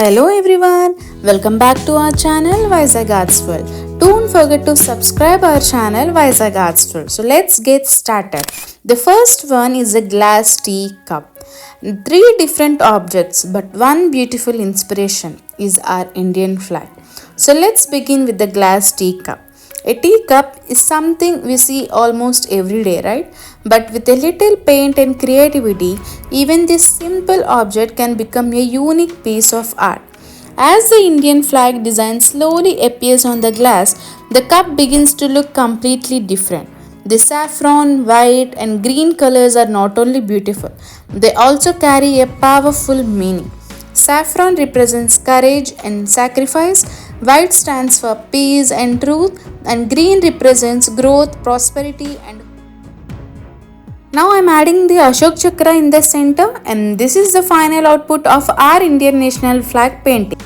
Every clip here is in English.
Hello everyone, welcome back to our channel Vizag Arts World. Don't forget to subscribe our channel Vizag Arts World. So let's get started. The first one is a glass tea cup. Three different objects but one beautiful inspiration is our Indian flag. So let's begin with the glass tea cup. A teacup is something we see almost every day, right? But with a little paint and creativity, even this simple object can become a unique piece of art. As the Indian flag design slowly appears on the glass, the cup begins to look completely different. The saffron, white, and green colors are not only beautiful, they also carry a powerful meaning. Saffron represents courage and sacrifice, white stands for peace and truth, and green represents growth, prosperity, and now I'm adding the Ashok Chakra in the center, and this is the final output of our Indian national flag painting.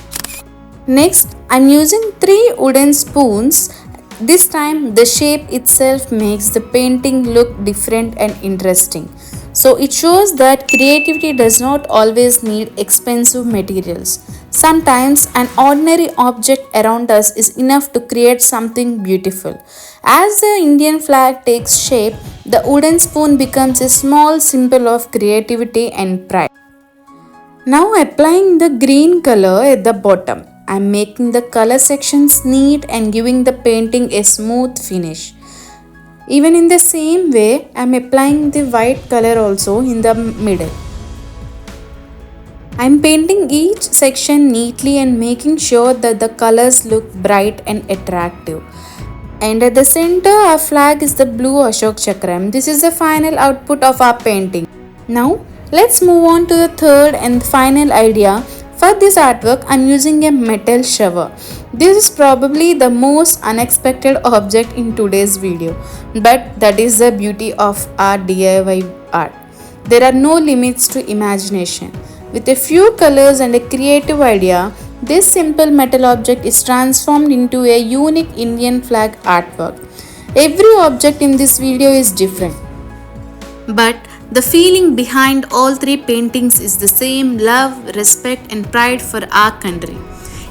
Next, I'm using 3 wooden spoons. This time the shape itself makes the painting look different and interesting. So it shows that creativity does not always need expensive materials. Sometimes an ordinary object around us is enough to create something beautiful. As the Indian flag takes shape, the wooden spoon becomes a small symbol of creativity and pride. Now applying the green color at the bottom. I am making the color sections neat and giving the painting a smooth finish. Even in the same way, I am applying the white color also in the middle. I am painting each section neatly and making sure that the colors look bright and attractive. And at the center, our flag is the blue Ashok Chakram. This is the final output of our painting. Now, let's move on to the third and final idea. For this artwork, I am using a metal shower. This is probably the most unexpected object in today's video, but that is the beauty of our DIY art. There are no limits to imagination. With a few colors and a creative idea, this simple metal object is transformed into a unique Indian flag artwork. Every object in this video is different, but the feeling behind all 3 paintings is the same: love, respect, and pride for our country.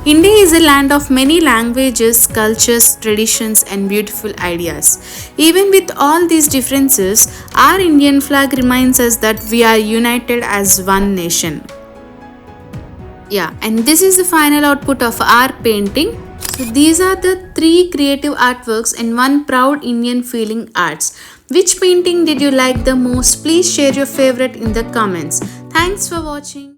India is a land of many languages, cultures, traditions, and beautiful ideas. Even with all these differences, our Indian flag reminds us that we are united as one nation. Yeah, and this is the final output of our painting. So these are the 3 creative artworks and 1 proud Indian feeling arts. Which painting did you like the most? Please share your favorite in the comments. Thanks for watching.